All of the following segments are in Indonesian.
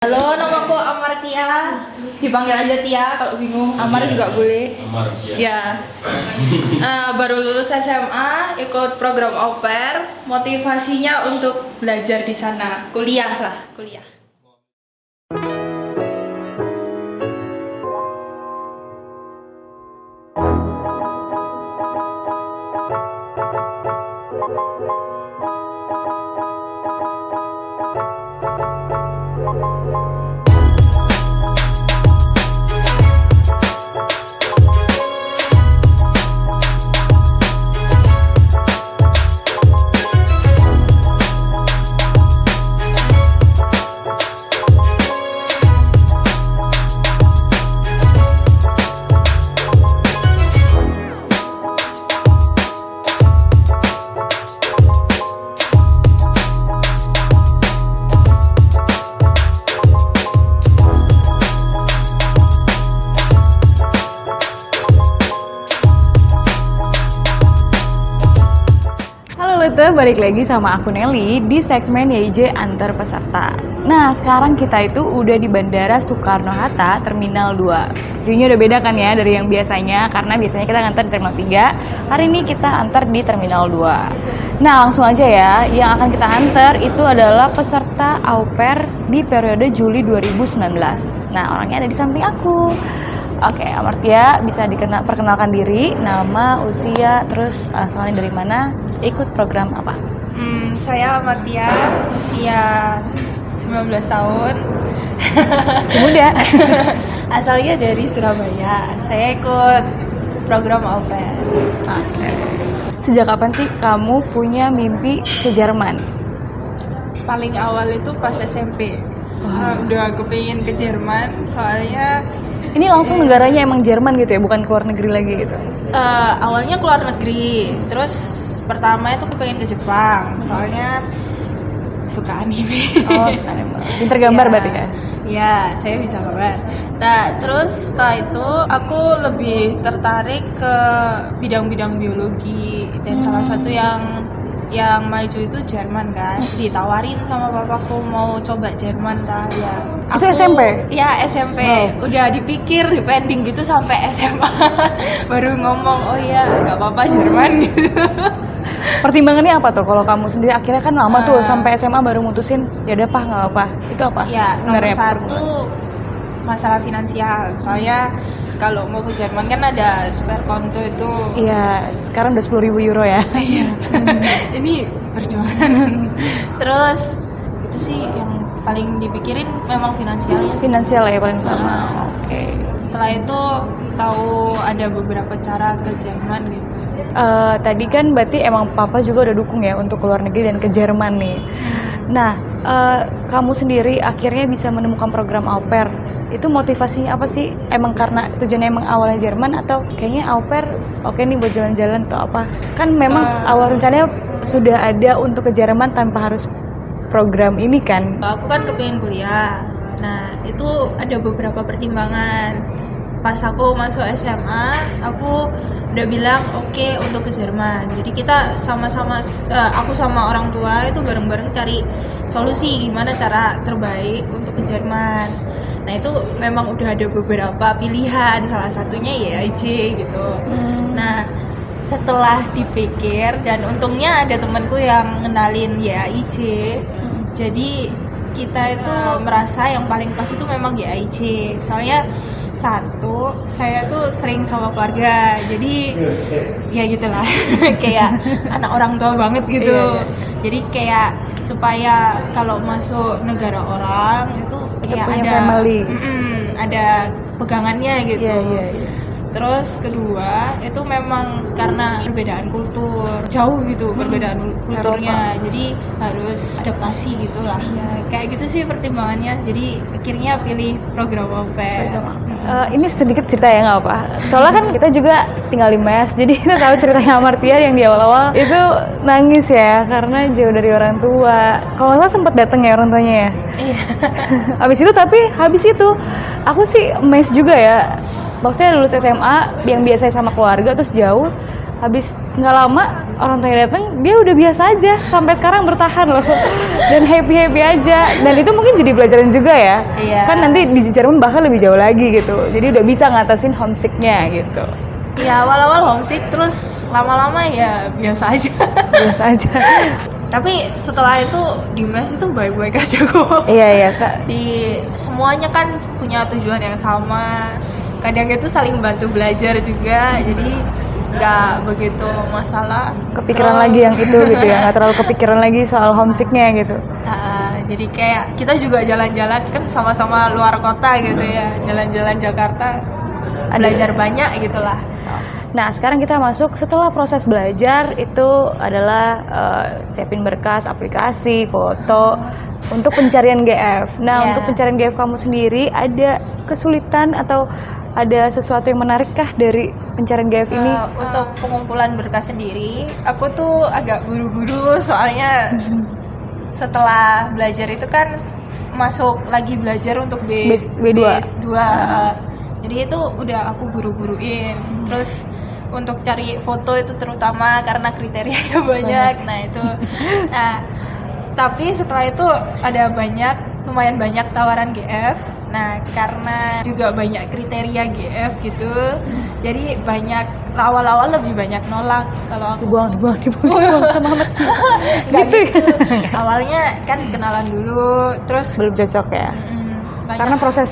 Halo, namaku Amartia. Dipanggil aja Tia kalau bingung. Amar juga boleh. Amar, ya. Baru lulus SMA, ikut program au pair. Motivasinya untuk belajar di sana, kuliah. Balik lagi sama aku Nelly di segmen YJ Antar Peserta. Nah, sekarang kita itu udah di Bandara Soekarno-Hatta Terminal 2. View-nya udah beda kan ya dari yang biasanya, karena biasanya kita ngantar di Terminal 3. Hari ini kita antar di Terminal 2. Nah, langsung aja ya, yang akan kita antar itu adalah peserta au pair di periode Juli 2019. Nah, orangnya ada di samping aku. Oke, Amartia, bisa perkenalkan diri, nama, usia, terus asalnya dari mana, ikut program apa? Saya Amartia, usia 19 tahun. Muda. Asalnya dari Surabaya. Saya ikut program au pair. Oke. Sejak kapan sih kamu punya mimpi ke Jerman? Paling awal itu pas SMP. Udah kepingin ke Jerman, soalnya ini langsung negaranya emang Jerman gitu ya, bukan keluar negeri lagi gitu? Awalnya keluar negeri, terus pertama itu kepengen ke Jepang, soalnya suka anime. Oh, suka anime. Pinter gambar ya, berarti ya? Ya, saya bisa gambar. Nah, terus setelah itu aku lebih tertarik ke bidang-bidang biologi, dan salah satu yang maju itu Jerman kan. Ditawarin sama bapakku mau coba Jerman lah ya. Itu SMP? Ya, SMP. Oh. Udah dipikir, dipending gitu sampai SMA. Baru ngomong, oh iya, gak apa-apa Jerman gitu. Pertimbangannya apa tuh kalau kamu sendiri? Akhirnya kan lama tuh sampai SMA baru mutusin, ya udah Pak, nggak apa-apa. Itu apa? Ya, nomor sebenarnya satu masalah finansial. Soalnya kalau mau ke Jerman kan ada spare konto itu. Iya, sekarang udah 10.000 euro ya. Iya. Ini perjuangan. Terus itu sih yang paling dipikirin memang finansialnya sih. Finansial ya paling utama. Oke. Setelah itu tahu ada beberapa cara ke Jerman gitu. Tadi kan berarti emang papa juga udah dukung ya untuk keluar negeri dan ke Jerman nih. Nah, kamu sendiri akhirnya bisa menemukan program au pair. Itu motivasinya apa sih? Emang karena tujuannya emang awalnya Jerman, atau kayaknya au pair oke nih buat jalan-jalan atau apa? Kan memang awal rencananya sudah ada untuk ke Jerman tanpa harus program ini kan? Aku kan kepingin kuliah. Nah, itu ada beberapa pertimbangan. Pas aku masuk SMA, aku udah bilang oke untuk ke Jerman. Jadi kita sama-sama, aku sama orang tua itu bareng-bareng cari solusi gimana cara terbaik untuk ke Jerman. Nah, itu memang udah ada beberapa pilihan, salah satunya YIJ gitu. Nah, setelah dipikir, dan untungnya ada temanku yang ngenalin YIJ, jadi kita itu merasa yang paling pas itu memang YIJ. Soalnya satu, saya tuh sering sama keluarga, jadi ya gitulah. Kayak anak orang tua banget gitu. Iya. Jadi kayak supaya kalau masuk negara orang itu kayak punya ada family. Ada pegangannya gitu. Iya. Terus kedua, itu memang karena perbedaan kultur, jauh gitu perbedaan kulturnya, jadi harus adaptasi gitulah. Ya, kayak gitu sih pertimbangannya. Jadi akhirnya pilih program au pair. Ini sedikit cerita ya, nggak apa. Soalnya kan kita juga tinggal di mes, jadi kita tahu ceritanya Amartia yang di awal-awal itu nangis ya karena jauh dari orang tua. Kalau nggak salah sempet datang ya orang tuanya ya. Iya. habis itu aku sih mes juga ya. Maksudnya lulus SMA yang biasanya sama keluarga terus jauh, habis nggak lama orang tuanya datang, dia udah biasa aja sampai sekarang bertahan loh dan happy aja. Dan itu mungkin jadi pelajaran juga ya. Iya. Kan nanti di Jerman bahkan lebih jauh lagi gitu. Jadi udah bisa ngatasin homesicknya gitu. Iya, awal-awal homesick, terus lama-lama ya biasa aja. Biasa aja. Tapi setelah itu di mes itu baik-baik aja kok. Iya Kak. Di semuanya kan punya tujuan yang sama. Kadang itu saling bantu belajar juga, jadi nggak begitu masalah. Kepikiran lagi yang itu gitu ya, nggak terlalu kepikiran lagi soal homesicknya gitu. Jadi kayak kita juga jalan-jalan kan sama-sama luar kota gitu ya, jalan-jalan Jakarta, belajar banyak gitulah. Nah, sekarang kita masuk setelah proses belajar itu adalah siapin berkas, aplikasi, foto untuk pencarian GF. Nah, untuk pencarian GF kamu sendiri ada kesulitan atau ada sesuatu yang menarikkah dari pencarian GF ini? Untuk pengumpulan berkas sendiri, aku tuh agak buru-buru soalnya setelah belajar itu kan masuk lagi belajar untuk B2. Jadi itu udah aku buru-buruin. Terus untuk cari foto itu terutama karena kriterianya banyak. Nah itu. Nah, tapi setelah itu ada lumayan banyak tawaran GF. Nah karena juga banyak kriteria GF gitu, jadi awal-awal lebih banyak nolak. Kalau aku dibuang sama Ahmad. Nggak gitu. Awalnya kan kenalan dulu, terus belum cocok ya. Karena proses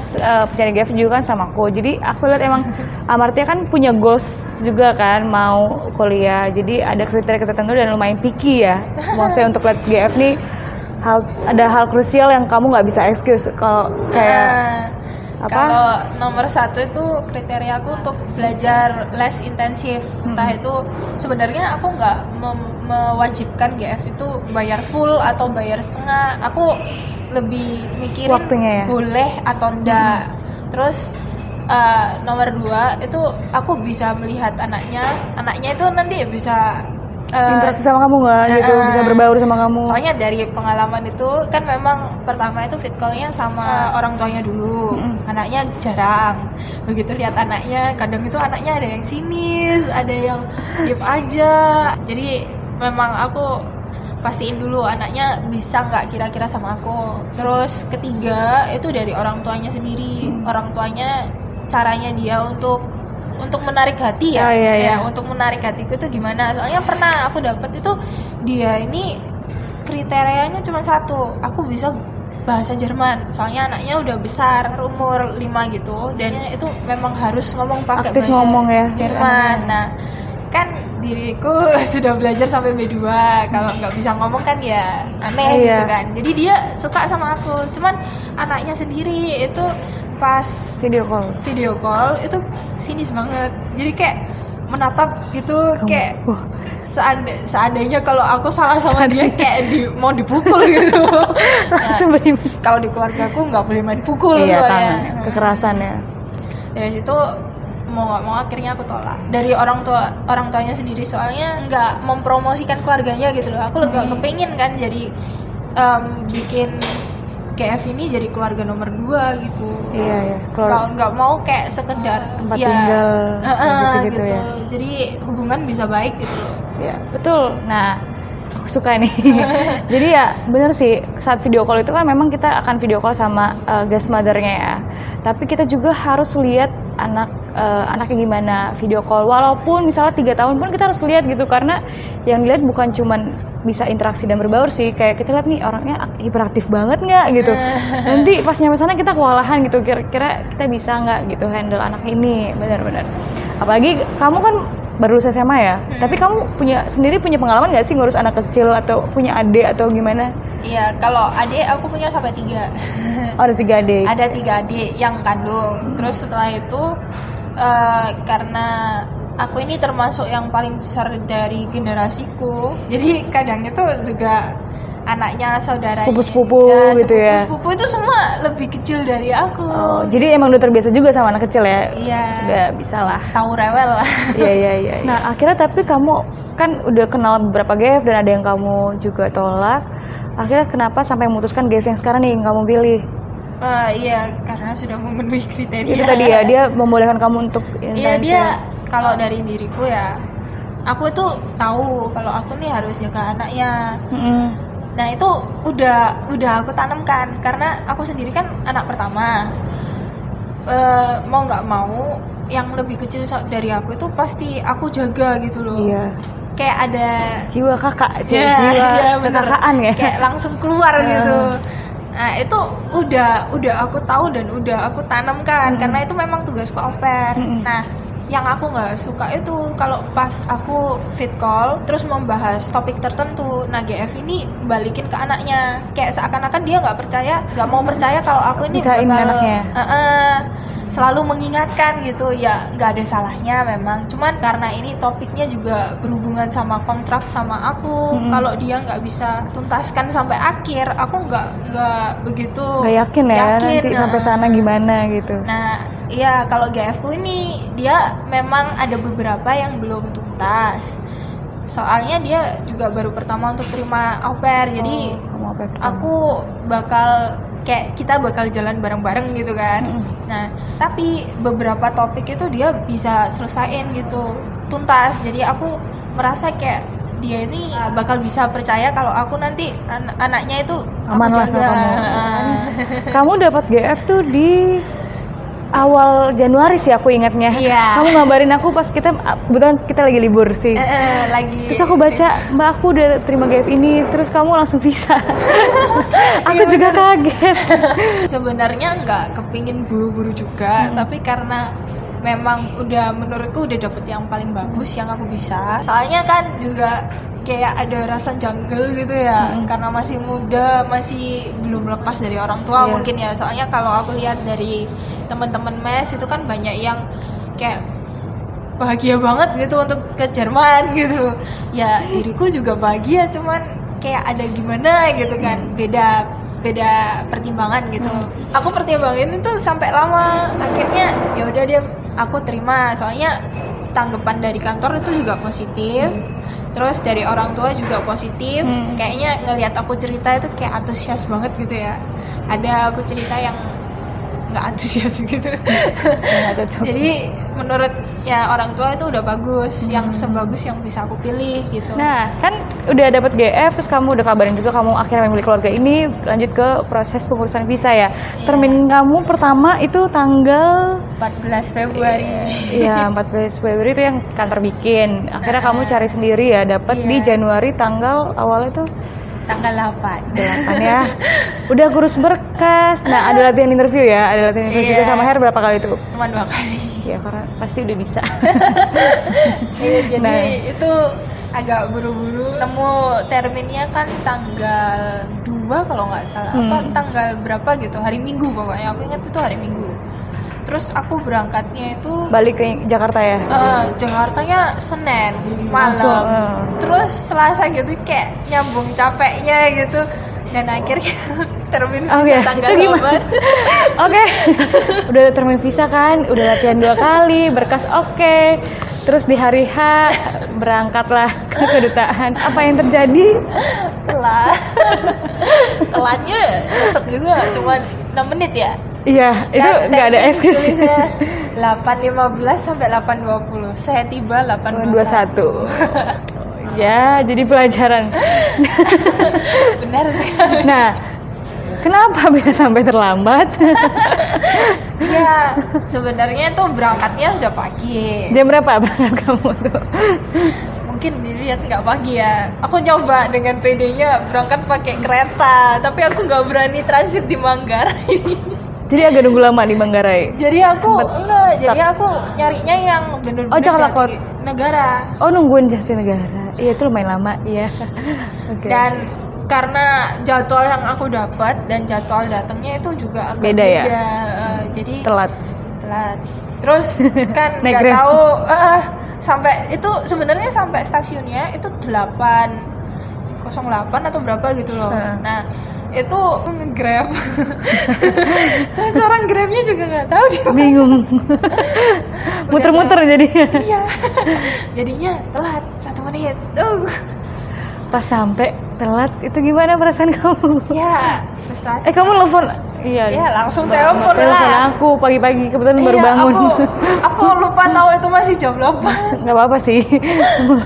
pencarian GF juga kan sama aku, jadi aku lihat emang Amartya kan punya goals juga kan, mau kuliah, jadi ada kriteria tertentu dan lumayan picky ya. Maksudnya untuk lihat GF nih ada hal krusial yang kamu nggak bisa excuse kalau kayak kalau nomor 1 itu kriteria aku untuk belajar les intensif. Entah itu sebenarnya aku nggak mewajibkan GF itu bayar full atau bayar setengah. Aku lebih mikirin waktunya ya? Boleh atau enggak. Terus nomor 2 itu aku bisa melihat anaknya itu nanti bisa interaksi sama kamu nggak gitu, bisa berbaur sama kamu. Soalnya dari pengalaman itu kan memang pertama itu fit call-nya sama orang tuanya dulu. Anaknya jarang. Begitu lihat anaknya, kadang itu anaknya ada yang sinis, ada yang diem aja. Jadi memang aku pastiin dulu anaknya bisa nggak kira-kira sama aku. Terus ketiga itu dari orang tuanya sendiri. Orang tuanya caranya dia untuk menarik hati ya. Ya, untuk menarik hatiku itu gimana? Soalnya pernah aku dapat itu dia ini kriterianya cuma 1, aku bisa bahasa Jerman. Soalnya anaknya udah besar, umur 5 gitu, dan itu memang harus ngomong pakai bahasa Jerman. Nah, kan diriku sudah belajar sampai B2, kalau nggak bisa ngomong kan ya aneh gitu kan. Jadi dia suka sama aku. Cuman anaknya sendiri itu pas video call itu sinis banget, jadi kayak menatap gitu kayak seandainya kalau aku salah sama dia kayak mau dipukul gitu. Kalau di keluargaku nggak boleh main pukul soalnya kekerasan ya. Dari situ mau nggak mau akhirnya aku tolak dari orang tuanya sendiri, soalnya nggak mempromosikan keluarganya gitu loh. Aku lebih kepengin kan jadi bikin GF ini jadi keluarga nomor 2 gitu. Iya. Kalau nggak mau kayak sekedar tempat tinggal gitu ya. Jadi hubungan bisa baik gitu loh. Iya, betul. Nah, aku suka nih. Jadi ya bener sih, saat video call itu kan memang kita akan video call sama guest mother-nya ya. Tapi kita juga harus lihat anaknya gimana video call. Walaupun misalnya 3 tahun pun kita harus lihat gitu, karena yang dilihat bukan cuman bisa interaksi dan berbaur sih, kayak kita lihat nih orangnya hiperaktif banget nggak gitu. Nanti pas nyampe sana kita kewalahan gitu, kira-kira kita bisa nggak gitu handle anak ini. Benar-benar. Apalagi kamu kan baru lulus SMA ya, tapi kamu sendiri punya pengalaman nggak sih ngurus anak kecil atau punya adik atau gimana? Iya, kalau adik aku punya sampai 3. Oh, ada 3 adik. Ada 3 adik yang kandung. Terus setelah itu karena aku ini termasuk yang paling besar dari generasiku, jadi kadang itu juga anaknya saudaranya sepupu-sepupu gitu ya. Sepupu-sepupu itu semua lebih kecil dari aku. Oh, jadi emang udah terbiasa juga sama anak kecil ya? Iya. Udah bisa lah. Tahu rewel lah. Iya. Nah, akhirnya tapi kamu kan udah kenal beberapa GF dan ada yang kamu juga tolak. Akhirnya kenapa sampai memutuskan GF yang sekarang nih yang kamu pilih? Iya, karena sudah memenuhi kriteria. Itu tadi ya, dia membolehkan kamu untuk intensif. Iya, dia kalau dari diriku ya aku tuh tahu kalau aku nih harus jaga anaknya. Mm-mm. Nah itu udah aku tanamkan karena aku sendiri kan anak pertama. Mau nggak mau yang lebih kecil dari aku itu pasti aku jaga gitu loh. Iya. Kayak ada Jiwa kakak, ya, jiwa ya, bener. kekakakan ya. Kayak langsung keluar gitu. Nah itu udah aku tahu dan udah aku tanamkan karena itu memang tugasku au pair. Nah yang aku nggak suka itu kalau pas aku fit call terus membahas topik tertentu, nah GF ini balikin ke anaknya kayak seakan-akan dia nggak mau percaya kalau aku ini Bisain anaknya. selalu mengingatkan gitu. Ya nggak ada salahnya memang, cuman karena ini topiknya juga berhubungan sama kontrak sama aku, kalau dia nggak bisa tuntaskan sampai akhir, aku nggak begitu Nggak yakin ya nanti sampai sana gimana gitu. Nah iya, kalau GF ku ini dia memang ada beberapa yang belum tuntas. Soalnya dia juga baru pertama untuk terima au pair. Jadi aku kita bakal jalan bareng-bareng gitu kan. Nah, tapi beberapa topik itu dia bisa selesaiin gitu, tuntas. Jadi aku merasa kayak dia ini bakal bisa percaya kalau aku nanti anaknya itu aman aku lah sama jaga. kamu. Kamu dapat GF tuh di awal Januari sih aku ingatnya. Iya. Kamu ngabarin aku pas kebetulan kita lagi libur sih. Lagi. Terus aku baca, Mbak aku udah terima GF ini, terus kamu langsung bisa. Aku Iya, juga kaget. Sebenarnya nggak kepingin buru-buru juga, tapi karena memang menurutku udah dapet yang paling bagus yang aku bisa. Soalnya kan juga kayak ada rasa janggal gitu ya, karena masih muda, masih belum lepas dari orang tua mungkin ya. Soalnya kalau aku lihat dari teman-teman mes itu kan banyak yang kayak bahagia banget gitu untuk ke Jerman gitu. Ya diriku juga bahagia, cuman kayak ada gimana gitu kan, beda pertimbangan gitu. Aku pertimbangin itu sampai lama, akhirnya ya udah aku terima. Soalnya tanggapan dari kantor itu juga positif, terus dari orang tua juga positif. Kayaknya ngelihat aku cerita itu kayak antusias banget gitu ya. Ada aku cerita yang nggak antusias gitu. Nggak cocok. Jadi menurut ya orang tua itu udah bagus, yang sebagus yang bisa aku pilih gitu. Nah, kan udah dapat GF, terus kamu udah kabarin juga kamu akhirnya memilih keluarga ini, lanjut ke proses pengurusan visa ya. Termin kamu pertama itu tanggal 14 Februari. Iya, 14 Februari itu yang kantor bikin. Akhirnya kamu cari sendiri ya, dapat di Januari tanggal awalnya tuh tanggal 8 ya. Udah kurus berkas. Nah, ada latihan interview ya, ada latihan interview juga sama Her berapa kali itu? Cuma 2 kali. Ya, karena pasti udah bisa. Jadi itu agak buru-buru. Nemu terminnya kan tanggal 2 kalau nggak salah. Apa tanggal berapa gitu, hari Minggu pokoknya. Aku ingat itu hari Minggu. Terus aku berangkatnya itu balik ke Jakarta ya? Jakartanya Senin malam. Terus Selasa gitu kayak nyambung capeknya gitu. Dan akhirnya termin visa tanggal 8. Oke. Udah termin visa kan, udah latihan 2 kali, berkas oke. Terus di hari H berangkatlah ke kedutaan. Apa yang terjadi? Telatnya nyesek juga, cuma 6 menit ya. Iya, itu nggak ada excuse. 8.15 sampai 8.20. Saya tiba 8.21. Ya, jadi pelajaran. Benar sekali. Nah, kenapa bisa sampai terlambat? Ya, sebenarnya tuh berangkatnya udah pagi. Jam berapa berangkat kamu tuh? Mungkin dilihat nggak pagi ya. Aku nyoba dengan PD-nya berangkat pakai kereta, tapi aku nggak berani transit di Manggarai. Jadi agak nunggu lama di Manggarai. Jadi aku jadi aku nyarinya yang bener-bener Jakarta negara. Oh, nungguin Jatinegara. Iya, itu lumayan lama, iya. Dan karena jadwal yang aku dapat dan jadwal datangnya itu juga agak beda. Ya? Jadi telat. Terus kan nggak tahu sampai itu sebenarnya sampai stasiunnya itu 8.08 atau berapa gitu loh. Nah, itu nge-grab. Terus orang grabnya juga nggak tahu dia bingung. Muter-muter jadinya. Iya. Jadinya telat 1 menit. Pas sampai telat itu gimana perasaan kamu? Ya, frustasi. Kamu nelfon Iya. Ya langsung telepon Telepon lah. aku pagi-pagi kebetulan baru Iya, bangun. Aku lupa tahu itu masih jam 8. Nggak apa-apa sih.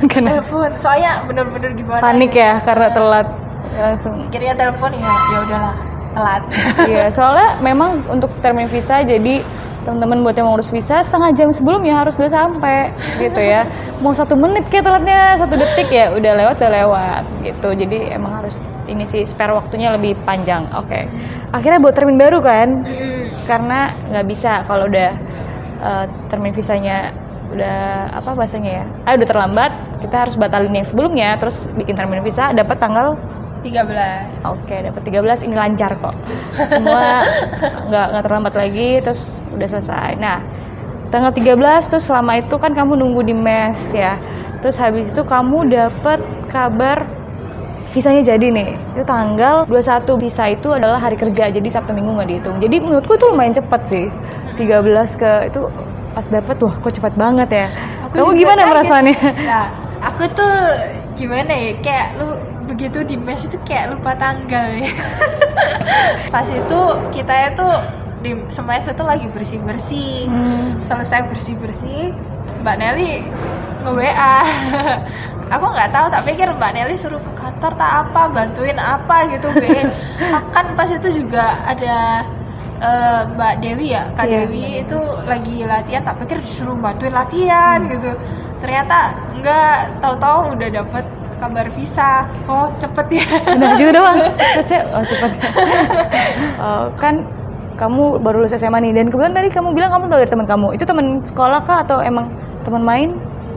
Karena Telepon, soalnya bener-bener gimana? panik gitu. ya karena telat langsung. Akhirnya telepon ya udahlah telat. Iya, soalnya memang untuk termin visa jadi teman-teman buat yang mau urus visa setengah jam sebelumnya harus udah sampai gitu ya. Mau 1 menit kayak telatnya 1 detik ya udah lewat gitu. Jadi emang harus ini sih spare waktunya lebih panjang. Oke. Akhirnya buat termin baru kan? Karena nggak bisa kalau udah termin visanya udah apa bahasanya ya? Udah terlambat, kita harus batalin yang sebelumnya terus bikin termin visa dapat tanggal 13. Oke, dapat 13 ini lancar kok. Semua nggak terlambat lagi, terus udah selesai. Nah, tanggal 13 terus selama itu kan kamu nunggu di mes ya. Terus habis itu kamu dapat kabar visanya jadi nih. Itu tanggal 21 visa itu adalah hari kerja, jadi Sabtu Minggu nggak dihitung. Jadi menurutku itu lumayan cepat sih. 13 ke itu pas dapat wah kok cepat banget ya. Kamu juga gimana kaget. perasaannya? Nah, aku tuh gimana ya, kayak lu begitu di mes itu kayak lupa tanggal ya. Pas itu kita itu di semester itu lagi bersih-bersih. Selesai bersih-bersih, Mbak Nelly nge-WA. Aku nggak tahu, tak pikir Mbak Nelly suruh ke kantor tak apa, bantuin apa gitu, Be. Kan pas itu juga ada Mbak Dewi ya, Kak Iya, Dewi itu lagi latihan, tak pikir disuruh bantuin latihan gitu. Ternyata enggak, tahu-tahu udah dapet kabar visa. Oh, cepet ya. Nah gitu doang. Terusnya, oh cepet. Kan kamu baru lulus SMA nih dan kebetulan tadi kamu bilang kamu tahu dari teman kamu. Itu teman sekolah kah atau emang teman main?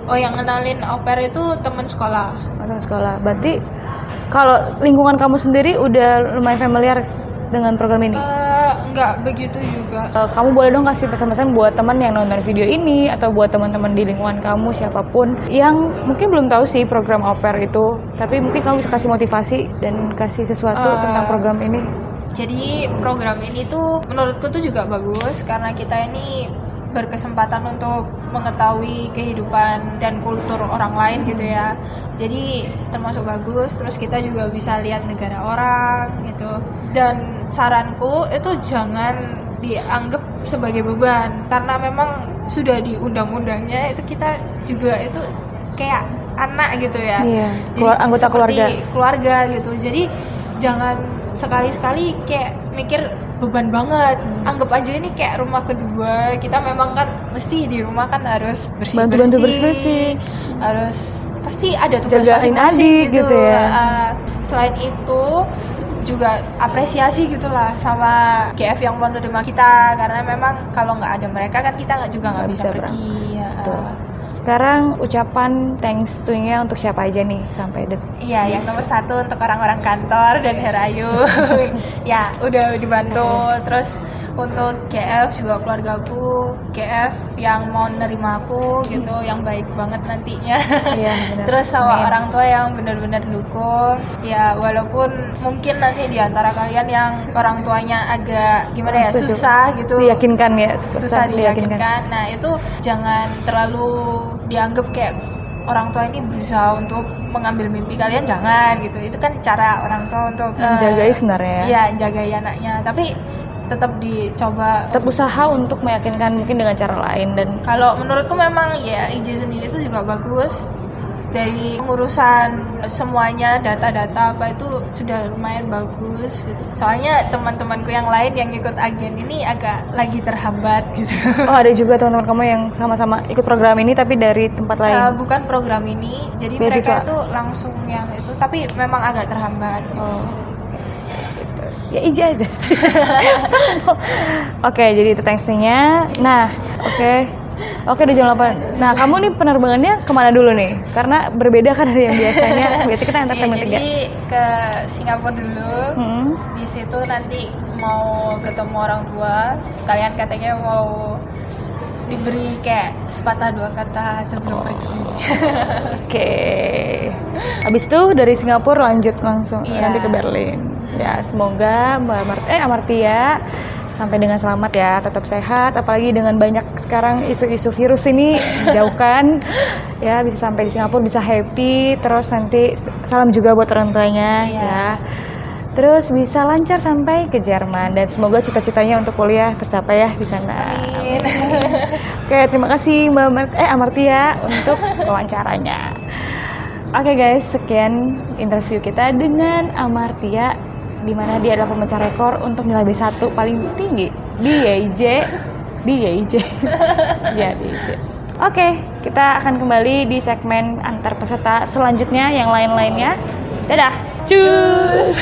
Oh, yang kenalin au pair itu teman sekolah. Oh, teman sekolah. Berarti kalau lingkungan kamu sendiri udah lumayan familiar dengan program ini? Enggak begitu juga. Kamu boleh dong kasih pesan-pesan buat teman yang nonton video ini atau buat teman-teman di lingkungan kamu siapapun yang mungkin belum tahu sih program au pair itu, tapi mungkin kamu bisa kasih motivasi dan kasih sesuatu tentang program ini. Jadi program ini tuh menurutku tuh juga bagus karena kita ini berkesempatan untuk mengetahui kehidupan dan kultur orang lain gitu ya. Jadi termasuk bagus, terus kita juga bisa lihat negara orang gitu. Dan saranku itu jangan dianggap sebagai beban karena memang sudah di undang-undangnya itu kita juga itu kayak anak gitu ya. Iya, Jadi anggota keluarga gitu. Jadi jangan sekali-sekali kayak mikir beban banget. Anggap aja ini kayak rumah kedua. Kita memang kan mesti di rumah kan harus Bantu-bantu bersih-bersih. Harus pasti ada tugas Jagain masing-masing adik gitu ya. Selain itu juga apresiasi gitulah sama GF yang menerima kita karena memang kalau nggak ada mereka kan kita juga nggak bisa pergi. Sekarang ucapan thanks to-nya untuk siapa aja nih sampai Iya, yang nomor 1 untuk orang-orang kantor dan Herayu. Ya, udah dibantu. Terus untuk GF juga keluargaku, GF yang mau nerima aku gitu, yang baik banget nantinya. Iya, benar. Terus sama Amin. orang tua yang benar-benar dukung. Ya, walaupun mungkin nanti di antara kalian yang orang tuanya agak gimana ya, Setuju. susah gitu. Diyakinkan ya, Susah diyakinkan. Nah, itu jangan terlalu dianggap kayak orang tua ini berusaha untuk mengambil mimpi kalian, jangan gitu. Itu kan cara orang tua untuk menjagai sebenarnya ya. Iya, jagai anaknya. Tapi tetap dicoba. Tetap usaha untuk meyakinkan mungkin dengan cara lain dan Kalau menurutku memang ya IJ sendiri itu juga bagus. Dari pengurusan semuanya, data-data apa itu sudah lumayan bagus gitu. Soalnya teman-temanku yang lain yang ikut agen ini agak lagi terhambat gitu. oh ada juga teman-teman kamu yang sama-sama ikut program ini tapi dari tempat lain. Bukan program ini, jadi Beasiswa. mereka itu langsung yang itu, tapi memang agak terhambat. Oh. Ya IJ aja. Oke, jadi itu thanks-nya. Nah, Oke, udah jam 8. Nah, kamu nih penerbangannya kemana dulu nih? Karena berbeda kan dari yang biasanya. Biasanya kita entertainment 3. Jadi ke Singapura dulu. Di situ nanti mau ketemu orang tua. Sekalian katanya mau diberi kayak sepatah dua kata sebelum pergi. Oke. Habis itu dari Singapura lanjut langsung Iya. nanti ke Berlin. Ya, semoga Mbak Amartia sampai dengan selamat ya, tetap sehat, apalagi dengan banyak sekarang isu-isu virus ini jauhkan ya, bisa sampai di Singapura bisa happy, terus nanti salam juga buat orang tuanya Iya. ya. terus bisa lancar sampai ke Jerman dan semoga cita-citanya untuk kuliah tercapai ya di sana. Amin. Oke, terima kasih Mbak Amartia untuk wawancaranya. Oke guys, sekian interview kita dengan Amartia, di mana dia adalah pemecah rekor untuk nilai B1 paling tinggi di YJ. Ya, di YJ. Oke, kita akan kembali di segmen antar peserta selanjutnya yang lain-lainnya. Dadah. Cus.